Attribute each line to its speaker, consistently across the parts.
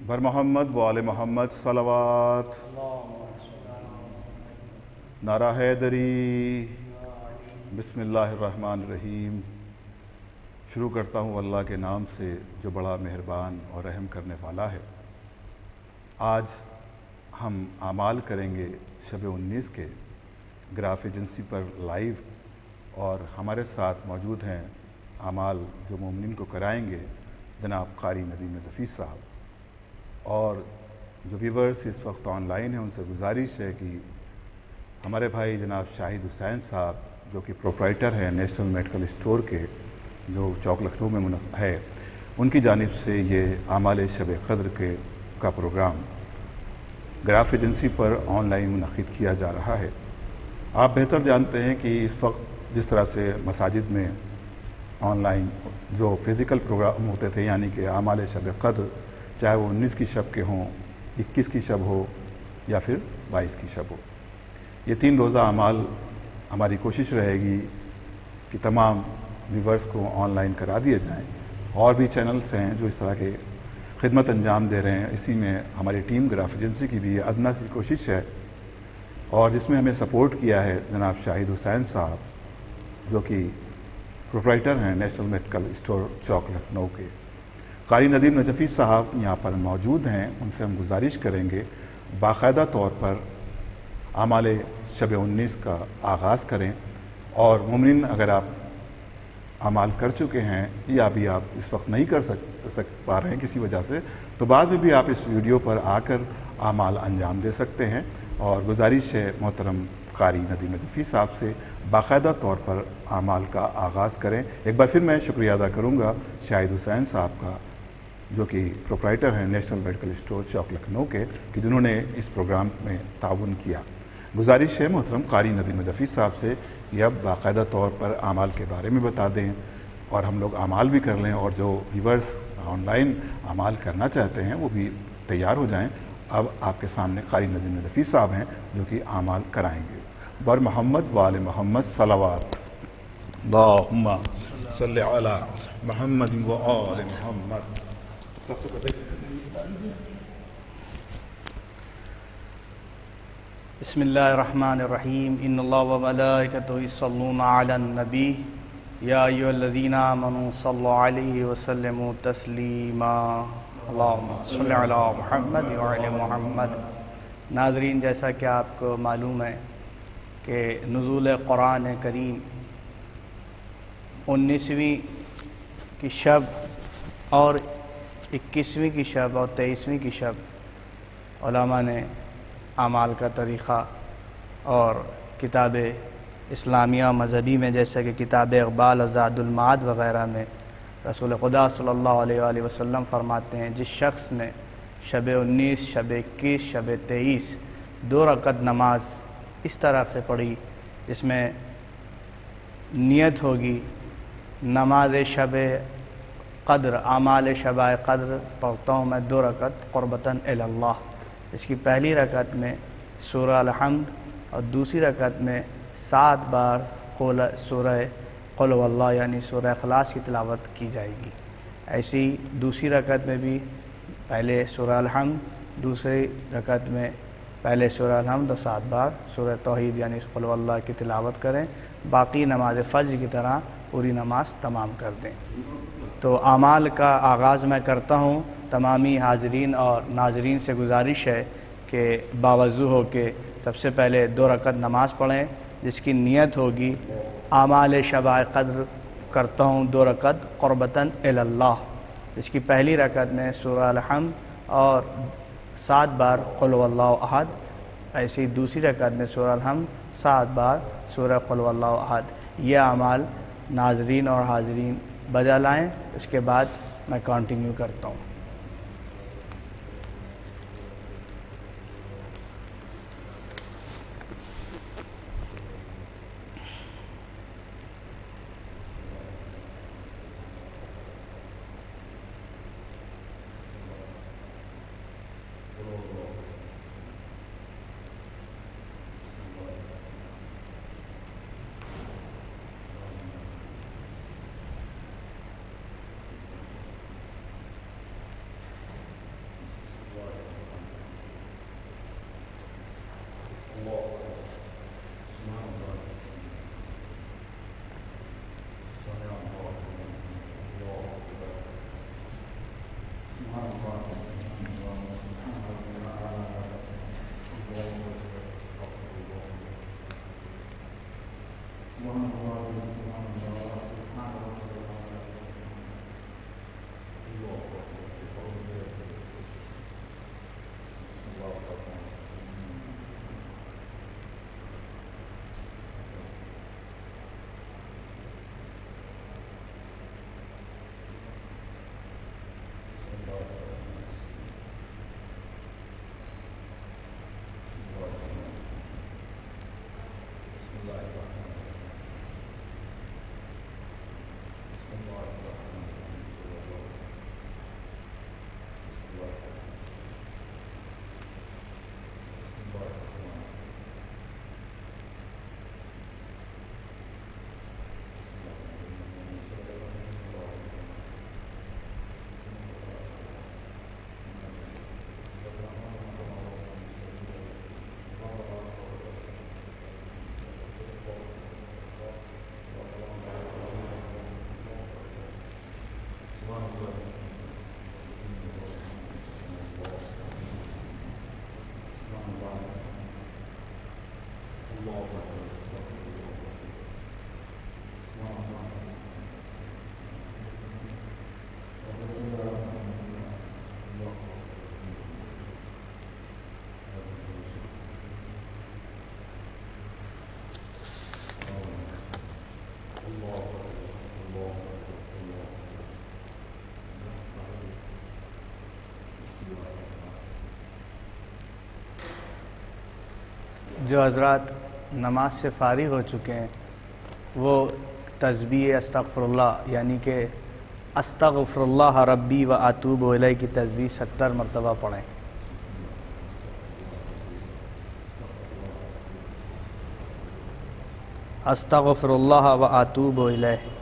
Speaker 1: بر محمد و آل محمد صلوات. نعرہ حیدری. بسم اللہ الرحمن الرحیم. شروع کرتا ہوں اللہ کے نام سے جو بڑا مہربان اور رحم کرنے والا ہے. آج ہم اعمال کریں گے شب 19 کے گراف ایجنسی پر لائیو، اور ہمارے ساتھ موجود ہیں اعمال جو مومنین کو کرائیں گے جناب قاری ندیم نفیس صاحب. اور جو ویورز اس وقت آن لائن ہیں ان سے گزارش ہے کہ ہمارے بھائی جناب شاہد حسین صاحب جو کہ پروپرائٹر ہیں نیشنل میڈیکل اسٹور کے جو چوک لکھنؤ میں ہے، ان کی جانب سے یہ اعمال شب قدر کا پروگرام گراف ایجنسی پر آن لائن منعقد کیا جا رہا ہے. آپ بہتر جانتے ہیں کہ اس وقت جس طرح سے مساجد میں آن لائن جو فزیکل پروگرام ہوتے تھے، یعنی کہ اعمال شب قدر چاہے وہ 19 کی شب کے ہوں، 21 کی شب ہو یا پھر 22 کی شب ہو، یہ 3 روزہ اعمال ہماری کوشش رہے گی کہ تمام ویورز کو آن لائن کرا دیے جائیں. اور بھی چینلز ہیں جو اس طرح کے خدمت انجام دے رہے ہیں. اسی میں ہماری ٹیم گراف ایجنسی کی بھی یہ ادنیٰ سی کوشش ہے، اور جس میں ہمیں سپورٹ کیا ہے جناب شاہد حسین صاحب جو کہ پروپرائٹر ہیں نیشنل میڈیکل اسٹور چوک لکھنؤ کے. قاری ندیم نجفی صاحب یہاں پر موجود ہیں، ان سے ہم گزارش کریں گے باقاعدہ طور پر اعمال شب 19 کا آغاز کریں. اور مومنین اگر آپ اعمال کر چکے ہیں یا ابھی آپ اس وقت نہیں کر پا رہے ہیں کسی وجہ سے، تو بعد میں بھی آپ اس ویڈیو پر آ کر اعمال انجام دے سکتے ہیں. اور گزارش ہے محترم قاری ندیم نجفی صاحب سے باقاعدہ طور پر اعمال کا آغاز کریں. ایک بار پھر میں شکریہ ادا کروں گا شاہد حسین صاحب کا جو کہ پروپرائٹر ہیں نیشنل میڈیکل اسٹور چوک لکھنؤ کے، کہ جنہوں نے اس پروگرام میں تعاون کیا. گزارش ہے محترم قاری ندیم نجفی صاحب سے کہ اب باقاعدہ طور پر اعمال کے بارے میں بتا دیں اور ہم لوگ اعمال بھی کر لیں، اور جو ویورز آن لائن اعمال کرنا چاہتے ہیں وہ بھی تیار ہو جائیں. اب آپ کے سامنے قاری ندیم نجفی صاحب ہیں جو کہ اعمال کرائیں گے. بر محمد و آل محمد صلوات. اللہم صلی علی محمد و آل محمد.
Speaker 2: بسم اللہ الرحمن الرحیم. ان اللہ و ملائکتہ یصلون علی النبی یا ایھا الذین آمنوا صلوا علیہ وسلموا تسلیما. اللہم صلی علی محمد و علی محمد. ناظرین، جیسا کہ آپ کو معلوم ہے کہ نزول قرآن کریم 19ویں کی شب اور 21ویں کی شب اور 23ویں کی شب علماء نے اعمال کا طریقہ اور کتاب اسلامیہ مذہبی میں جیسے کہ کتاب اقبال اور زاد المعاد وغیرہ میں رسول خدا صلی اللہ علیہ وآلہ وسلم فرماتے ہیں جس شخص نے شب 19، شب 21، شب 23 2 رکعت نماز اس طرح سے پڑھی جس میں نیت ہوگی نماز شب قدر، اعمال شب قدر پڑھتا ہوں میں 2 رکعت قربتاً الی اللہ. اس کی پہلی رکعت میں سورہ الحمد اور دوسری رکعت میں 7 بار سورہ قل هو اللہ یعنی سورہ اخلاص کی تلاوت کی جائے گی. ایسی دوسری رکعت میں بھی پہلے سورہ الحمد، دوسری رکعت میں پہلے سورہ الحمد اور 7 بار سورہ توحید یعنی قل هو اللہ کی تلاوت کریں. باقی نماز فجر کی طرح پوری نماز تمام کر دیں. تو اعمال کا آغاز میں کرتا ہوں. تمامی حاضرین اور ناظرین سے گزارش ہے کہ باوضو ہو کے سب سے پہلے 2 رکعت نماز پڑھیں جس کی نیت ہوگی اعمال شب قدر کرتا ہوں 2 رکعت قربتاً الی اللہ. اس کی پہلی رکعت میں سورہ الحمد اور 7 بار قل هو اللہ احد. ایسی دوسری رکعت میں سورہ الحمد 7 بار سورہ قل هو اللہ احد. یہ اعمال ناظرین اور حاضرین بجا لائیں. اس کے بعد میں کنٹینیو کرتا ہوں. جو حضرات نماز سے فارغ ہو چکے ہیں وہ تسبیح استغفر اللہ یعنی کہ استغفر اللہ ربی و اتوب الیہ کی تسبیح 70 مرتبہ پڑھیں۔ استغفر اللہ و اتوب الیہ۔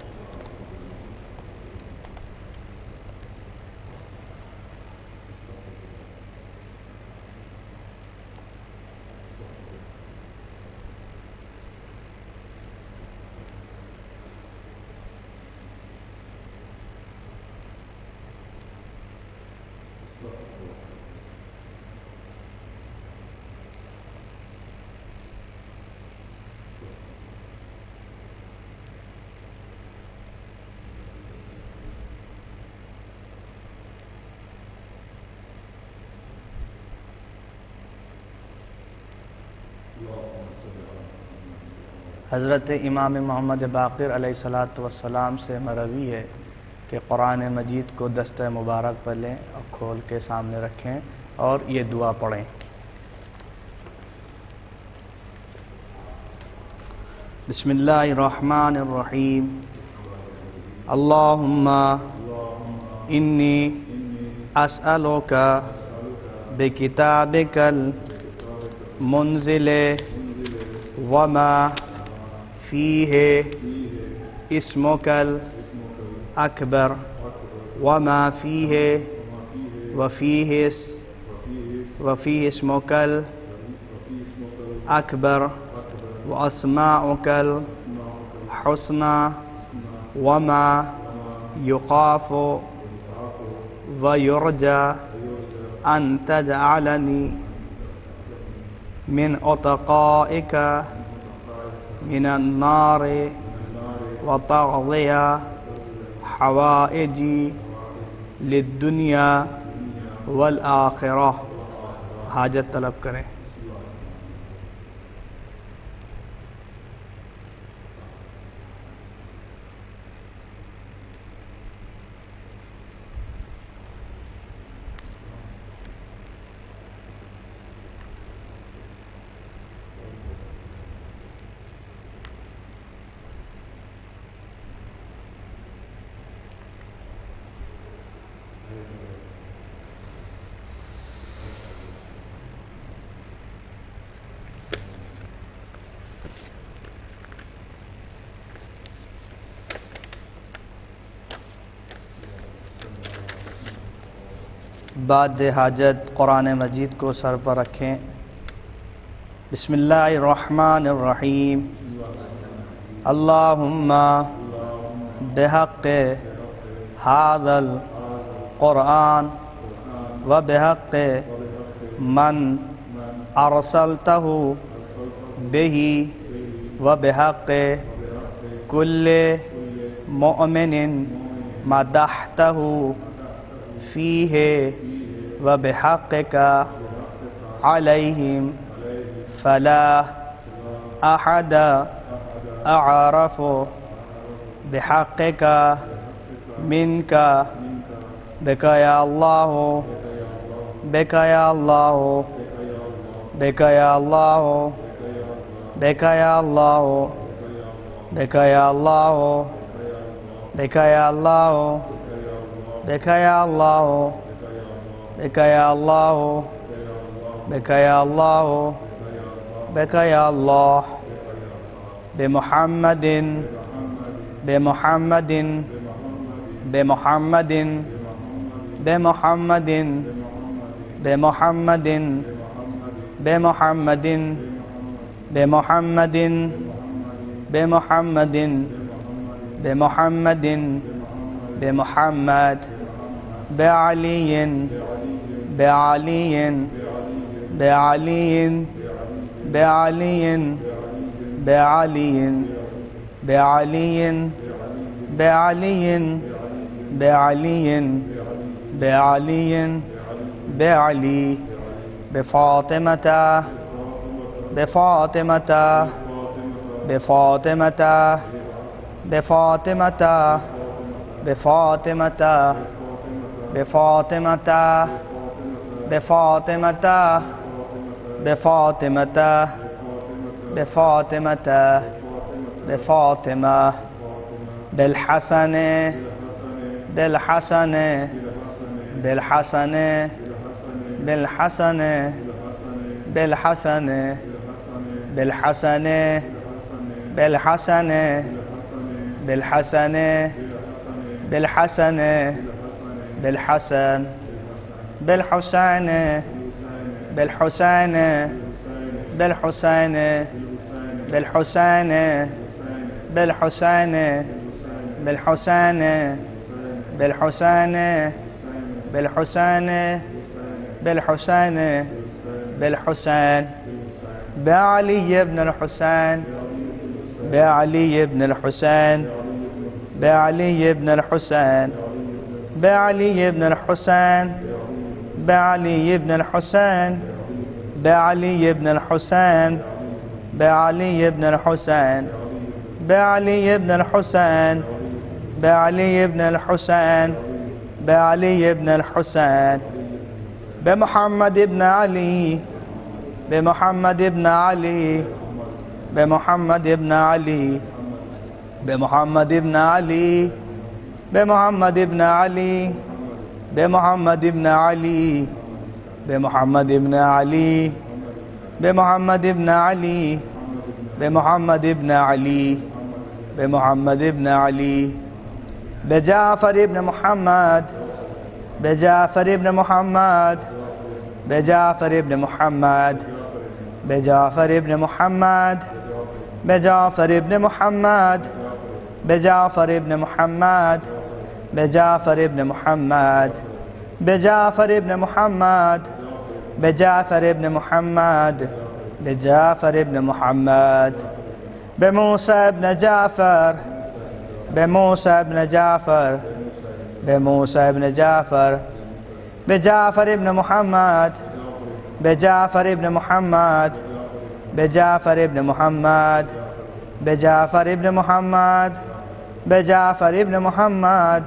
Speaker 2: حضرت امام محمد باقر علیہ الصلاۃ والسلام سے مروی ہے کہ قرآن مجید کو دستہ مبارک پر لیں اور کھول کے سامنے رکھیں اور یہ دعا پڑھیں۔ بسم اللہ الرحمن الرحیم۔ اللہم انی اسألک بکتابک المنزل وما فیہ اسمک الاکبر وما فیہ وفیہ اسمک الاکبر واسماؤک الحسنى وما یخاف ویرجى ان تجعلنی من عتقائک من النار وتقضي حوائجی للدنیا والآخرہ۔ حاجت طلب کریں۔ بعد حاجت قرآن مجید کو سر پر رکھیں۔ بسم اللہ الرحمن الرحیم۔ اللہم بحق ھذا القرآن و بحق من ارسلتہ بہ و بحق کل مؤمن مدحتہ فیہ وبحقک علیہم فلا احد اعرف بحقک منک بک یا اللہ بک یا اللہ بک یا اللہ بک یا اللہ بک یا اللہ بک یا اللہ بک یا اللہ بک یا اللہ بک یا اللہ بک یا اللہ بمحمد بمحمد بمحمد بمحمد بمحمد بمحمد بمحمد بمحمد بمحمد بمحمد بعلی بعلی بعلی بعلی بعلی بعلی بعلی بعلی بعلی بعلی بفاطمة بفاطمة بفاطمة بفاطمة بفاطمة بفاطمة بفاطمة بفاطمة بفاطمة بفاطمة بالحسن بالحسن بالحسن بالحسن بالحسن بالحسن بالحسن بالحسن بالحسن بالحسن بالحسين بالحسين بالحسين بالحسين بالحسين بالحسين بالحسين بالحسين بالحسين بالحسين بعلي بن الحسين بعلي بن الحسين بعلي بن الحسين بعلي بن الحسين بعلي بن الحسين بعلي بن الحسين بعلي بن الحسين بعلي بن الحسين بعلي بن الحسين بعلي بن الحسين بمحمد بن علي بمحمد بن علي بمحمد بن علي بمحمد بن علي بمحمد بن علي بمحمد بن علي بمحمد بن علي بمحمد بن علي بمحمد بن علي بمحمد بن علي بجعفر بن محمد بجعفر بن محمد بجعفر بن محمد بجعفر بن محمد بجعفر بن محمد بجعفر بن محمد بجعفر بن محمد بجعفر بن محمد بجعفر بن محمد بجعفر بن محمد بموسى بن جعفر بموسى بن جعفر بموسى بن جعفر بجعفر بن محمد بجعفر بن محمد بجعفر بن محمد بجعفر بن محمد بجعفر بن محمد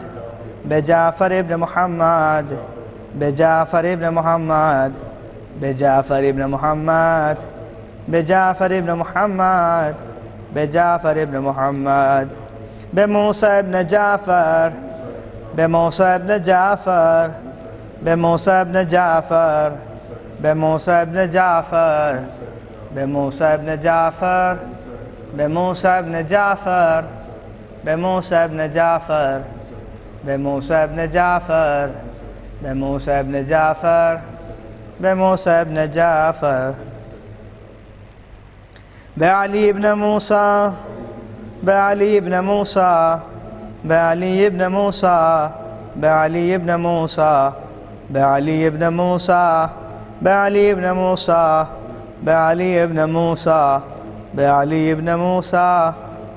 Speaker 2: بجعفر بن محمد بجعفر بن محمد بجعفر بن محمد بجعفر بن محمد بجعفر بن محمد بموسى بن جعفر بموسى بن جعفر بموسى بن جعفر بموسى بن جعفر بموسى بن جعفر بموسى بن جعفر بموسى بن جعفر بموسى بن جعفر بموسى بن جعفر بموسى بن جعفر بعلي بن موسى بعلي بن موسى بعلي بن موسى بعلي بن موسى بعلي بن موسى بعلي بن موسى بعلي بن موسى بعلي بن موسى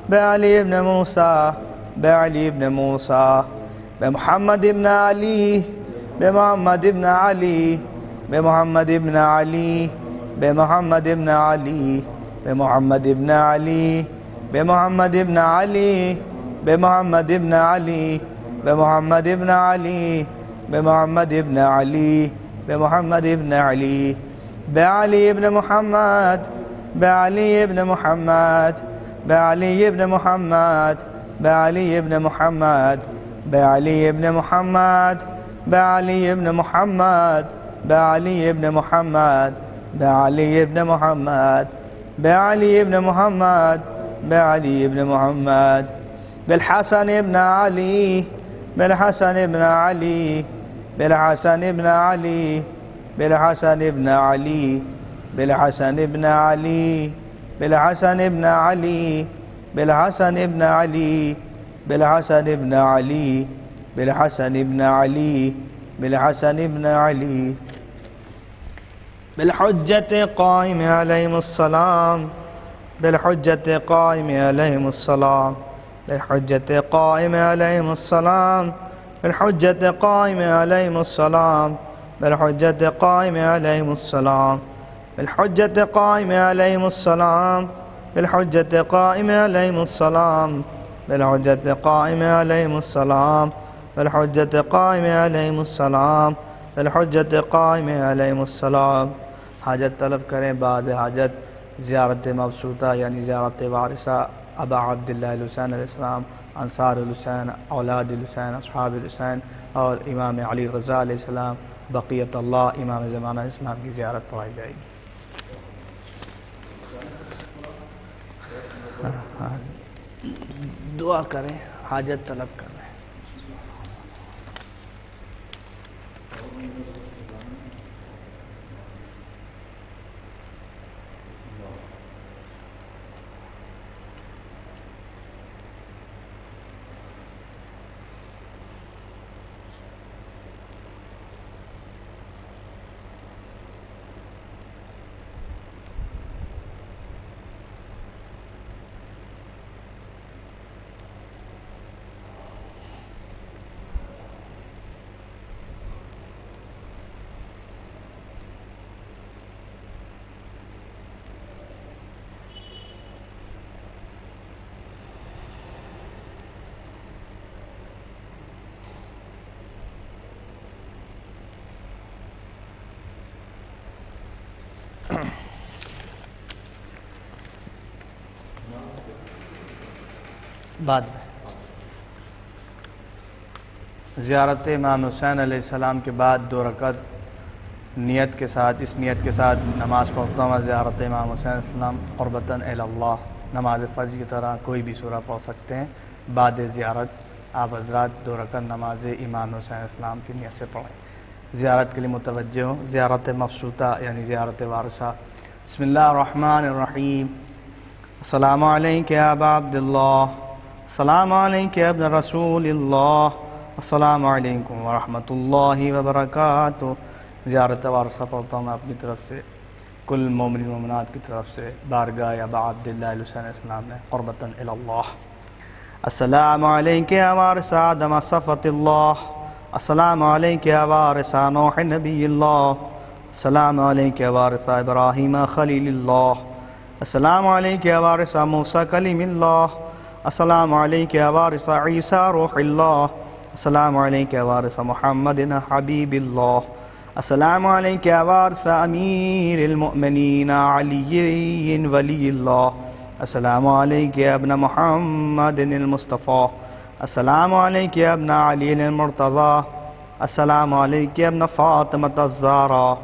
Speaker 2: بعلي بن موسى بعلي بن موسى بمحمد بن علي بمحمد بن علي بمحمد بن علي بمحمد بن علي بمحمد بن علي بمحمد بن علي بمحمد بن علي بمحمد بن علي بمحمد بن علي بمحمد بن علي بعلي بن محمد بعلي بن محمد بعلي بن محمد بعلي بن محمد بعلي بن محمد بعلي بن محمد بعلي بن محمد بعلي بن محمد بعلي بن محمد بعلي بن محمد بالحسن بن علي بالحسن بن علي بالحسن بن علي بالحسن بن علي بالحسن بن علي بالحسن بن علي بالحسن بن علي بالحسن بن علي بالحسن بن علي بالحسن بن علي بالحجة قائم عليهم السلام بالحجة قائم عليهم السلام بالحجة قائم عليهم السلام بالحجة قائم عليهم السلام بالحجة قائم عليهم السلام بالحجة قائم عليهم السلام بالحجة قائم عليهم السلام بالحجة قائم عليهم السلام بالحجة قائم عليهم السلام بالحجة قائم عليهم السلام. حاجت طلب کریں بعد حاجت زیارت مبسوطہ یعنی زیارت وارثہ ابا عبداللہ الحسین علیہ السلام، انصار الحسین، اولاد الحسین، اصحاب الحسین اور امام علی رضا علیہ السلام، بقیت اللہ امام زمانہ اسلام کی زیارت پڑھائی جائے گی. دعا کریں، حاجت طلب کریں. بعد میں زیارت امام حسین علیہ السلام کے بعد 2 رکعت نیت کے ساتھ اس نیت کے ساتھ نماز پڑھتا ہوں. زیارت امام حسین علیہ السلام قربتاً الی اللہ، نماز فجر کی طرح کوئی بھی سورہ پڑھ سکتے ہیں. بعد زیارت آپ حضرات 2 رکعت نماز امام حسین علیہ السلام کی نیت سے پڑھیں. زیارت کے لیے متوجہ ہوں. زیارت مبسوطہ یعنی زیارت وارثہ. بسم اللہ الرحمن الرحیم. السلام علیک یا ابا عبداللہ، السلام علیک یا ابن رسول اللہ، السلام علیکم ورحمۃ اللہ وبرکاتہ. زیارت وارثہ پڑھتا ہوں میں اپنی طرف سے، کل مومن مومنات کی طرف سے بارگاہ ابا عبداللہ الحسین علیہ السلام نے قربتاً الی اللہ. السلام علیک یا وارث آدم صفوۃ اللہ، السلام علیک یا وارث نوح نبی اللہ، السلام علیک یا وارث ابراہیم خلیل اللہ، السلام علیک یا وارث موسیٰ کلیم اللہ، السلام علیک یا وارث عیسیٰ روح اللہ، السلام علیک یا وارث محمد حبیب اللہ، السلام علیک یا وارث امیر المؤمنین علی ولی اللہ، السلام علیک یا ابن محمد المصطفیٰ، السلام علیک یا ابن علی المرتضی، السلام علیک یا ابن فاطمۃ الزہرا،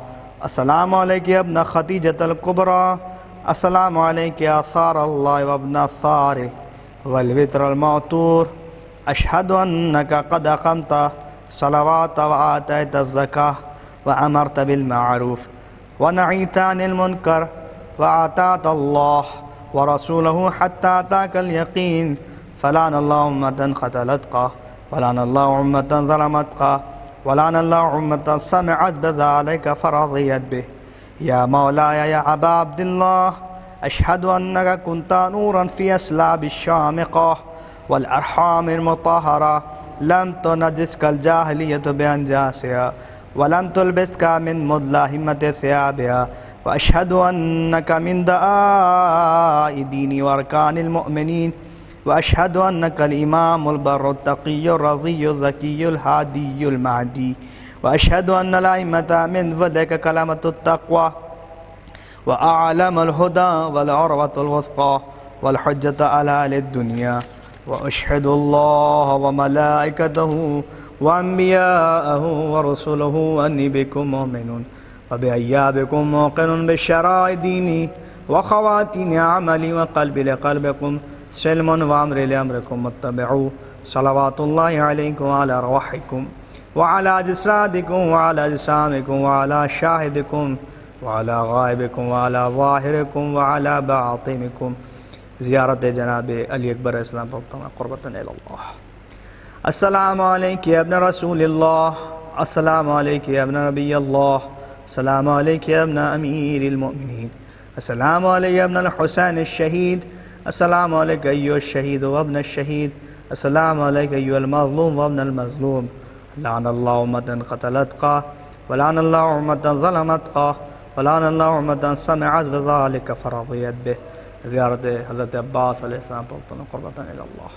Speaker 2: السلام علیک یا ابن خدیجۃ الکبریٰ، السلام علیک یا ثار اللہ وابن ثار والوتر المعطور. اشہد انک قد اقمت صلوات وآتیت الزکاة وامرت بالمعروف ونہیت عن المنکر وآطعت اللہ ورسولہ حتی اتاک الیقین. فلعن اللہ امة قتلتک ولعن اللہ امة ظلمتک ولعن اللہ امة سمعت بذلک فرضیت به. یا مولاي یا ابا عبداللہ، اشہد انک کنت نورا فی اسلاب الشامقہ والارحام المطہرہ، لم تنجسک الجاہلیۃ بانجاسها ولم تلبسک من مدلہمۃ ثیابها. واشہد انک من دعاء دین وارکان المؤمنین. واشہد انک الامام البر التقی الرضی الزکی الہادی المہدی. واشہد ان الائمۃ من ولدک کلمۃ التقوی وأعلم الهدى والعروة الوثقى والحجة على أهل الدنيا. وأشهد الله وملائكته وأنبياءه ورسله أني بكم مؤمن وبأيابكم موقن بالشرائع ديني وخواتيم عملي وقلبي لقلبكم سلم وأمري لأمركم واتبعوا. صلوات الله عليكم وعلى أرواحكم وعلى أجسادكم وعلى أجسامكم وعلى شاهدكم وعلى غائبكم وعلى ظاہركم وعلى باطنكم. زیارت جناب علی اکبر علیہ السلام پڑھتا ہوں قربتاً الی اللہ. السلام علیک یا ابن رسول اللہ، السلام علیک یا ابن نبی اللہ، السلام علیک یا ابن امیر المؤمنین، السلام علیک یا ابن الحسین الشہید، السلام علیک ایھا الشہید وابن الشہید، السلام علیک ایھا المظلوم وابن المظلوم. لعن اللہ امة قتلتک ولعن اللہ امة ظلمتک ولعن اللہ امة سمعت بذلک فرضیت به. زیارت حضرت عباس علیہ السلام پڑھتا ہوں قربتاً الی اللہ.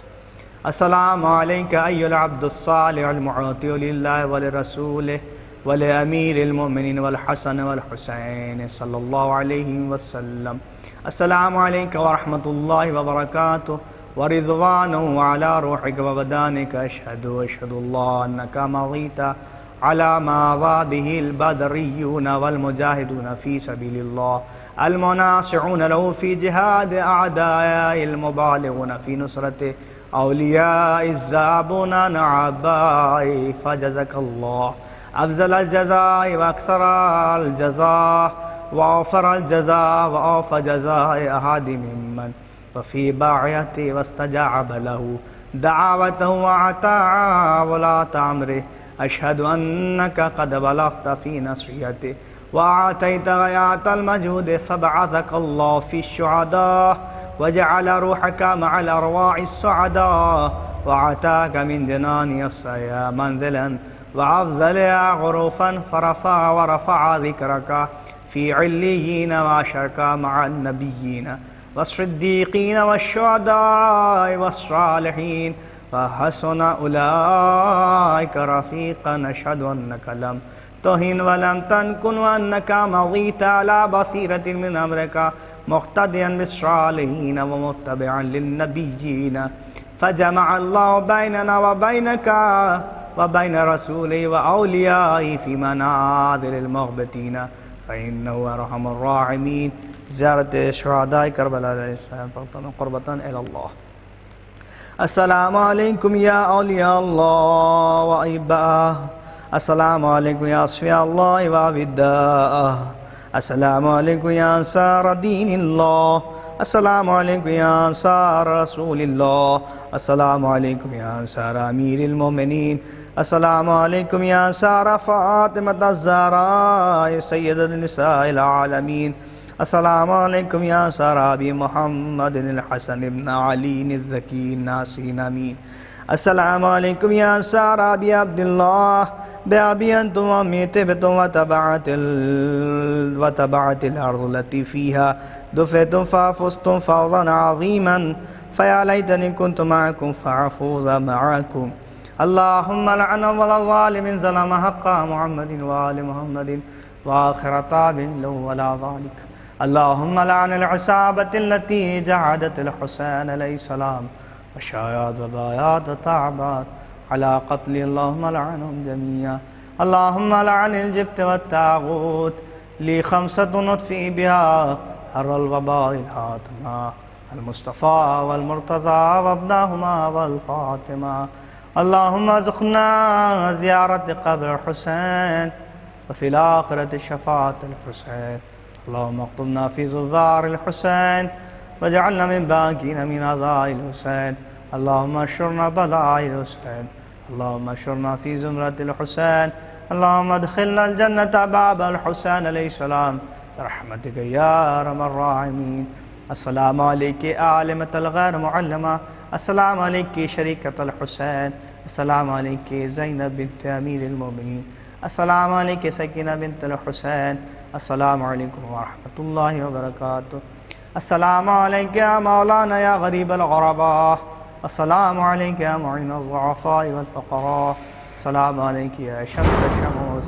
Speaker 2: السلام عليك أيها العبد الصالح المعطي لله ولرسوله ولأمير المؤمنين والحسن والحسين صلى الله عليه وسلم. السلام عليك ورحمة الله وبركاته ورضوانه على روحك وبدانك. أشهد الله أنك مضيت على ما ضى به البدريون والمجاهدون في سبيل الله المناصعون له في جهاد أعدائه المبالغون في نصرته أولياء الزابون عن أعبائه. فجزاك الله أفضل الجزاء وأكثر الجزاء وأوفر الجزاء وأوفى جزاء أحد ممن وفي باعيته واستجاب له دعوته وأطاع ولاة أمره. أشهد أنك قد بلغت في نصيحته وأعطيت غايات المجهود فبعثك الله في الشهداء وجعل روحك مع الأرواح السعداء وأعطاك من جنان السيا منزلا وأفضلها غروفا ورفع ذكرك في عليين وأشرك مع النبيين والصديقين والشهداء والصالحين وحسن أولئك رفيقا. نشهد أنك لم تهن ولم تنكن وأنك مضيت على بصيرة من أمرك مقتديا بالصالحين ومتبعا للنبيين. فجمع الله بيننا وبينك وبين رسوله وأوليائه في منازل المغبتين فإنه أرحم الراحمين. زيارة شهداء كربلاء عليه السلام قربة إلى الله. السلام عليكم يا أولياء الله وأحباءه. السلام عليكم يا أصفياء الله وأوداءه. السلام عليكم يا أنصار دين الله. السلام عليكم يا أنصار رسول الله. السلام عليكم يا أنصار أمير المؤمنين. السلام عليكم يا أنصار فاطمة الزهراء سيدة النساء العالمين. السلام عليكم يا أنصار أبي محمد الحسن بن علي الذكي الناصرين آمين. السلام عليكم يا أنصار أبي عبد الله بأبي أنتم وأمي طبتم وتبعت الأرض التي فيها دفعتم ففزتم فوزا عظيما فيا ليتني كنت معكم فأفوز معكم. اللهم لعن الظالم ظلم حق محمد وآل محمد وآخر تاب له ولا ذلك. اللهم لعن العصابة التي جعدت الحسين عليه السلام وشايات وبايات وتعبات على قتل. اللهم لعنهم جميعا. اللهم لعن الجبت والتاغوت لي 5 نطفئ بها حر الوباء الحاتمة المصطفى والمرتضى وابناهما والفاطمة. اللهم ارزقنا زيارة قبر الحسين وفي الآخرة شفاعة الحسين. اللهم اكتبنا في زوار الحسين واجعلنا من باقين من عزاء الحسين. اللهم اشرنا بلاء الحسين. اللهم اشرنا في زمرة الحسين. اللهم ادخلنا الجنة باب الحسين عليه السلام برحمتك يا ارحم الراحمين. السلام عليك عالمة الغير معلمة. السلام عليك شريكة الحسين. السلام عليك زينب بنت أمير المؤمنين. السلام عليك سكينة بنت الحسين. السلام عليكم ورحمة الله وبركاته. السلام عليك يا مولانا يا غريب الغرباء. السلام عليك يا معين الضعفاء والفقراء. السلام عليك يا شمس الشموس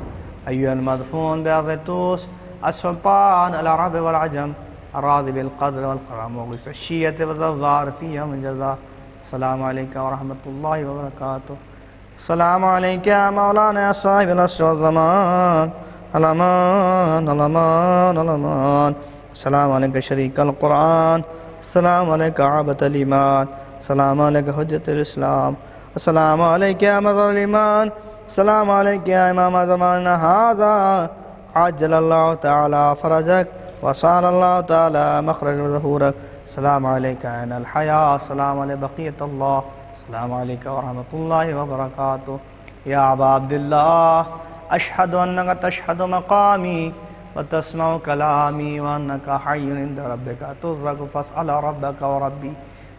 Speaker 2: أيها المدفون بأرض التوس السلطان العرب والعجم الراضي بالقدر والكرم وغيث الشية والظفار في يوم الجزاء. السلام عليك ورحمة الله وبركاته. السلام عليك يا مولانا يا صاحب العصر والزمان الامان الامان الامان. السلام عليك شريك القرآن. السلام عليك عابة الإيمان. السلام عليك حجة الإسلام. السلام عليك يا مظهر الإيمان. السلام عليك يا إمام زماننا هذا عجل الله تعالى فرجك وصال الله تعالى مخرج ظهورك. السلام عليك عين الحياة. السلام عليك بقية الله. السلام عليك ورحمة الله وبركاته. يا أبا عبد الله أشهد أنك تشهد مقامي وتسمع كلامي وأنك حي عند ربك ترزق فاسأل ربك وربي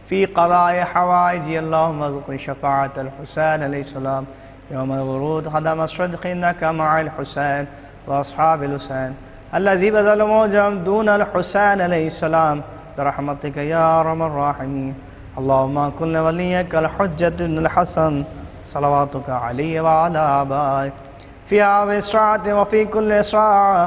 Speaker 2: في قضاء حوائجي. اللهم ارزقني شفاعة الحسين عليه السلام يوم الورود خدم الصدق إنك مع الحسين وأصحاب الحسين الذي بذل موجهم دون الحسين عليه السلام برحمتك يا أرحم الراحمين. اللهم كن لوليك الحجة بن الحسن صلواتك عليه وعلى آبائه في هذه الساعة وفي كل ساعة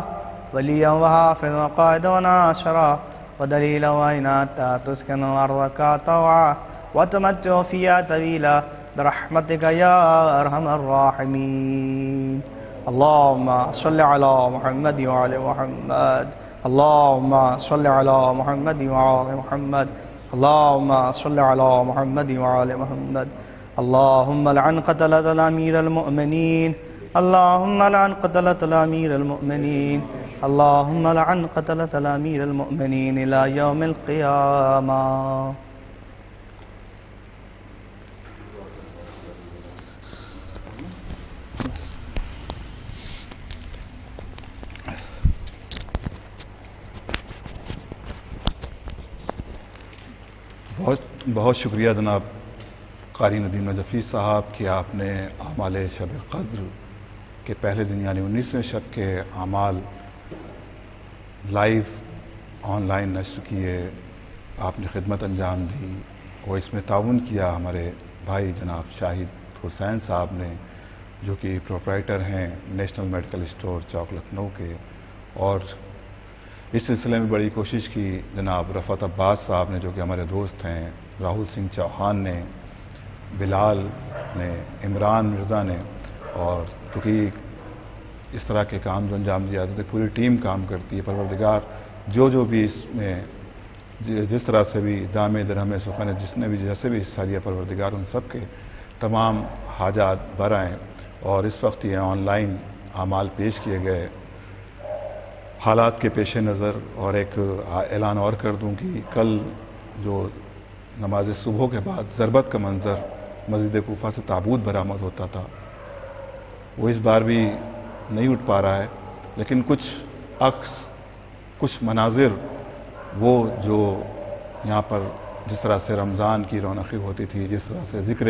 Speaker 2: وليا وحافظا وقائدا وناصرا ودليلا وإناتا تسكن أرضك طوعا وتمتع فيها طويلا برحمتك يا أرحم الراحمين. اللهم صل على محمد وعلى محمد. اللهم صل على محمد وعلى محمد. اللهم صل على محمد وعلى محمد. اللهم لعن قتلة الأمير المؤمنين. اللهم لعن قتلة الأمير المؤمنين. اللهم لعن قتلة الأمير المؤمنين إلى يوم القيامة.
Speaker 1: بہت شکریہ جناب قاری ندیم نجفی صاحب کہ آپ نے اعمال شب قدر کے پہلے دن یعنی 19ویں شب کے اعمال لائیو آن لائن نشر کیے، آپ نے خدمت انجام دی اور اس میں تعاون کیا ہمارے بھائی جناب شاہد حسین صاحب نے، جو کہ پروپرائٹر ہیں نیشنل میڈیکل اسٹور چوک لکھنؤ کے، اور اس سلسلے میں بڑی کوشش کی جناب رفعت عباس صاحب نے، جو کہ ہمارے دوست ہیں، راہل سنگھ چوہان نے، بلال نے، عمران مرزا نے، اور کیونکہ اس طرح کے کام جو انجام دیا جاتے پوری ٹیم کام کرتی ہے۔ پروردگار جو بھی اس میں جس طرح سے بھی دامِ درہم سخن جس نے بھی جیسے بھی حصہ لیا، پروردگار ان سب کے تمام حاجات برائیں۔ اور اس وقت یہ آن لائن اعمال پیش کیے گئے حالات کے پیش نظر، اور ایک اعلان اور کر دوں کہ کل جو نماز صبح کے بعد ضربت کا منظر مسجد کوفہ سے تابوت برآمد ہوتا تھا، وہ اس بار بھی نہیں اٹھ پا رہا ہے، لیکن کچھ عکس، کچھ مناظر وہ جو یہاں پر جس طرح سے رمضان کی رونقی ہوتی تھی، جس طرح سے ذکر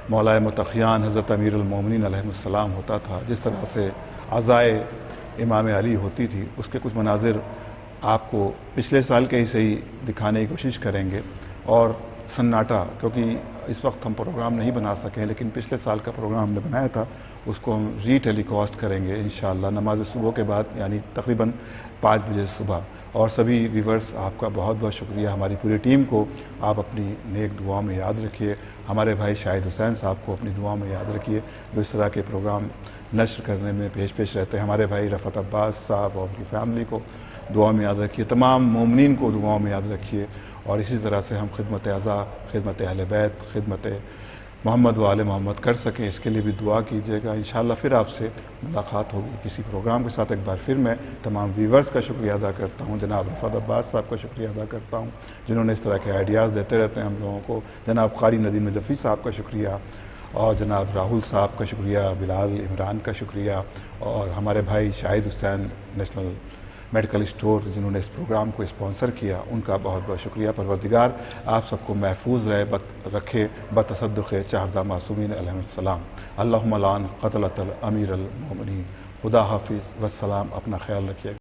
Speaker 1: مولا متقیان حضرت امیر المومنین علیہ السلام ہوتا تھا، جس طرح سے عزائے امام علی ہوتی تھی، اس کے کچھ مناظر آپ کو پچھلے سال کے ہی صحیح دکھانے کی کوشش کریں گے۔ اور سناٹا، کیونکہ اس وقت ہم پروگرام نہیں بنا سکیں، لیکن پچھلے سال کا پروگرام ہم نے بنایا تھا، اس کو ہم ری ٹیلی کاسٹ کریں گے انشاءاللہ نماز صبح کے بعد، یعنی تقریباً 5 بجے صبح۔ اور سبھی ویورز آپ کا بہت بہت شکریہ، ہماری پوری ٹیم کو آپ اپنی نیک دعاؤں میں یاد رکھیے، ہمارے بھائی شاہد حسین صاحب کو اپنی دعاؤں میں یاد رکھیے جو اس طرح کے پروگرام نشر کرنے میں پیش رہتے ہیں، ہمارے بھائی رفعت عباس صاحب اور ان کی فیملی کو دعاؤں میں یاد رکھیے، تمام مومنین کو دعاؤں میں یاد رکھیے، اور اسی طرح سے ہم خدمت اعضاء، خدمت اہل بیت، خدمت محمد و آل محمد کر سکیں، اس کے لیے بھی دعا کیجیے گا۔ انشاءاللہ پھر آپ سے ملاقات ہوگی کسی پروگرام کے ساتھ۔ ایک بار پھر میں تمام ویورز کا شکریہ ادا کرتا ہوں، جناب رفعت عباس صاحب کا شکریہ ادا کرتا ہوں جنہوں نے اس طرح کے آئیڈیاز دیتے رہتے ہیں ہم لوگوں کو، جناب قاری ندیم نجفی صاحب کا شکریہ، اور جناب راہل صاحب کا شکریہ، بلال عمران کا شکریہ، اور ہمارے بھائی شاہد حسین نیشنل میڈیکل اسٹور جنہوں نے اس پروگرام کو اسپانسر کیا، ان کا بہت بہت شکریہ۔ پروردگار آپ سب کو محفوظ رکھے بتصدق چہردہ معصومین علیہ السلام۔ اللہم لعن قتلۃ الامیر المومنین۔ خدا حافظ والسلام، اپنا خیال رکھیے گا۔